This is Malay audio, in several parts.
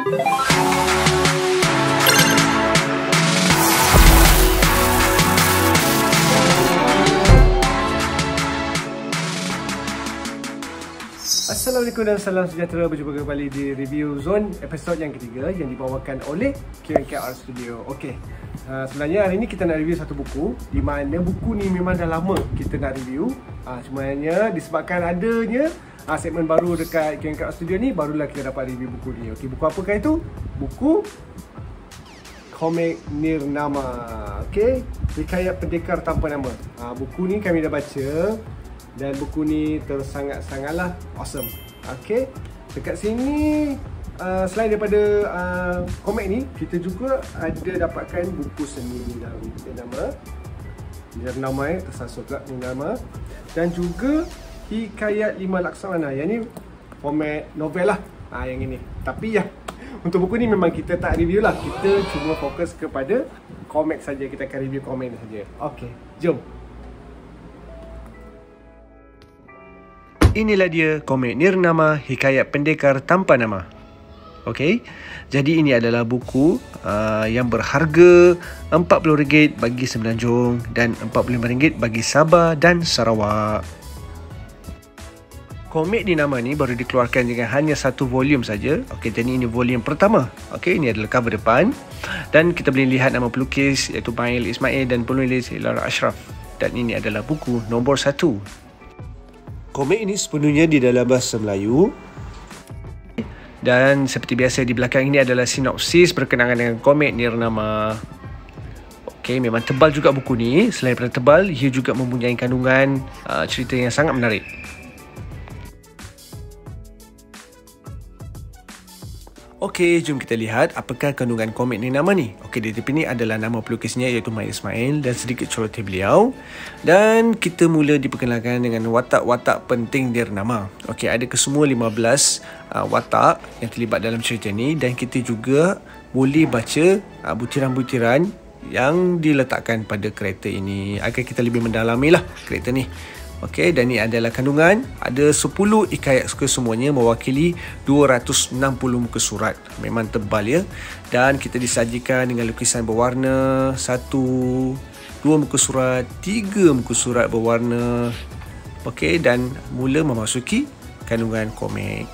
Assalamualaikum dan salam sejahtera. Berjumpa kembali di Review Zone episod yang ketiga yang dibawakan oleh QNKR Studio. Okey, sebenarnya hari ni kita nak review satu buku, di mana buku ni memang dah lama kita nak review. Cumanya disebabkan adanya segmen baru dekat QNKR Studio ni, barulah kita dapat review buku ni. Okey, buku apakah itu? Buku komik Nirnama. Okey, Hikayat Pendekar Tanpa Nama. Buku ni kami dah baca dan buku ni sangat-sangatlah awesome. Okay, dekat sini selain daripada komik ni, kita juga ada dapatkan buku seni dalam Nirnama, tersasul pula Nirnama, dan juga Hikayat Lima Laksamana. Yang ni format novel lah, yang ini. Tapi ya, untuk buku ni memang kita tak review lah, kita cuma fokus kepada komik saja. Kita akan review komik ni saja. Okay, jom. Inilah dia komik Nirnama, Hikayat Pendekar Tanpa Nama. Okey, jadi ini adalah buku yang berharga RM40 bagi Semenanjung dan RM45 bagi Sabah dan Sarawak. Komik Nirnama ni baru dikeluarkan dengan hanya satu volume saja. Okey, jadi ini volume pertama. Okey, ini adalah cover depan dan kita boleh lihat nama pelukis iaitu Mail Ismail dan penulis Lara Ashraf. Dan ini adalah buku nombor 1. Komik ini sepenuhnya di dalam bahasa Melayu. Dan seperti biasa di belakang ini adalah sinopsis berkenaan dengan komik Nirnama. Okey, memang tebal juga buku ni. Selain daripada tebal, ia juga mempunyai kandungan cerita yang sangat menarik. Okey, jom kita lihat apakah kandungan komik Nirnama ni. Okey, di tepi ni adalah nama pelukisnya iaitu Mail Ismail dan sedikit corotnya beliau. Dan kita mula diperkenalkan dengan watak-watak penting Nirnama. Okey, ada kesemua 15 watak yang terlibat dalam cerita ni, dan kita juga boleh baca butiran-butiran yang diletakkan pada karakter ini agar kita lebih mendalami lah karakter ni. Okey, dan ini adalah kandungan. Ada 10 hikayat kesemuanya mewakili 260 muka surat. Memang tebal ya. Dan kita disajikan dengan lukisan berwarna, 1, 2 muka surat, 3 muka surat berwarna. Okey, dan mula memasuki kandungan komik.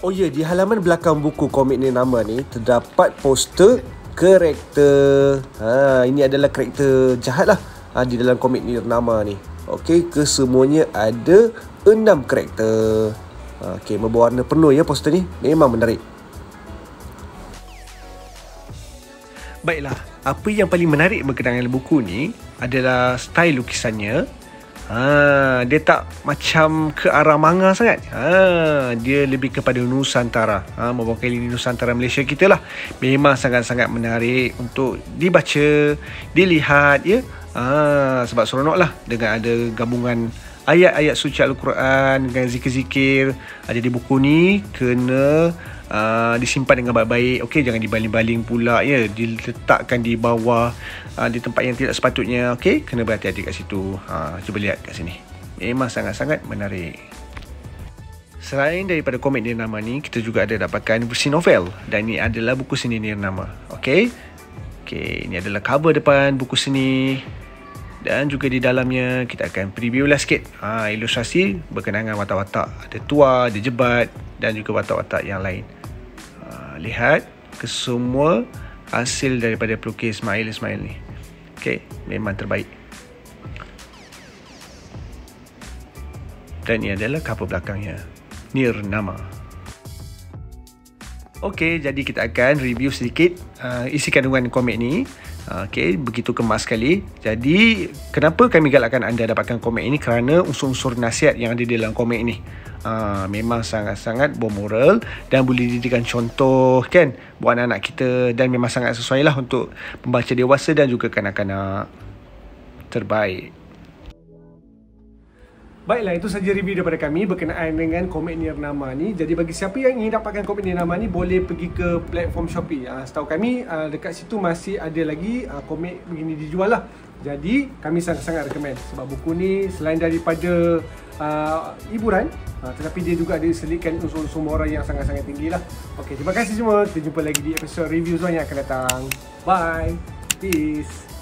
Oh ya, di halaman belakang buku komik Nirnama ni terdapat poster karakter. Ini adalah karakter jahat lah di dalam komik Nirnama ni. Okey, kesemuanya ada 6 karakter. Okey, berwarna penuh ya poster ni. Memang menarik. Baiklah, apa yang paling menarik berkenaan dengan buku ni adalah style lukisannya. Dia tak macam ke arah manga sangat. Dia lebih kepada Nusantara. Mewakili Nusantara Malaysia kita lah. Memang sangat-sangat menarik untuk dibaca, dilihat ya. Sebab seronok lah dengan ada gabungan ayat-ayat suci Al-Quran dengan zikir-zikir. Jadi buku ni kena disimpan dengan baik-baik. Okey, jangan dibaling-baling pula ya, diletakkan di bawah di tempat yang tidak sepatutnya. Okey, kena berhati-hati kat situ. Cuba lihat kat sini. Memang sangat-sangat menarik. Selain daripada komik Nirnama ni, kita juga ada dapatkan versi novel, dan ini adalah buku seni Nirnama. Okey, ini adalah cover depan buku seni. Dan juga di dalamnya kita akan preview lah sikit ilustrasi berkenaan dengan watak-watak. Ada tua, ada jebat dan juga watak-watak yang lain. Lihat kesemua hasil daripada pelukis Mail Ismail ni. Okey, memang terbaik. Dan ini adalah cover belakangnya, Nirnama. Okey, jadi kita akan review sedikit isi kandungan komik ni. Okey, begitu kemas sekali. Jadi, kenapa kami galakkan anda dapatkan komik ini? Kerana unsur-unsur nasihat yang ada di dalam komik ini memang sangat-sangat bermoral dan boleh dijadikan contoh kan buat anak-anak kita, dan memang sangat sesuai lah untuk pembaca dewasa dan juga kanak-kanak. Terbaik. Baiklah, itu saja review daripada kami berkenaan dengan komik Nirnama ni. Jadi bagi siapa yang ingin dapatkan komik Nirnama ni, boleh pergi ke platform Shopee. Setahu kami dekat situ masih ada lagi komik begini dijual lah. Jadi kami sangat-sangat recommend, sebab buku ni selain daripada hiburan, tetapi dia juga ada selitkan unsur-unsur moral yang sangat-sangat tinggi lah. Okey, terima kasih semua. Kita jumpa lagi di episod review Zon yang akan datang. Bye. Peace.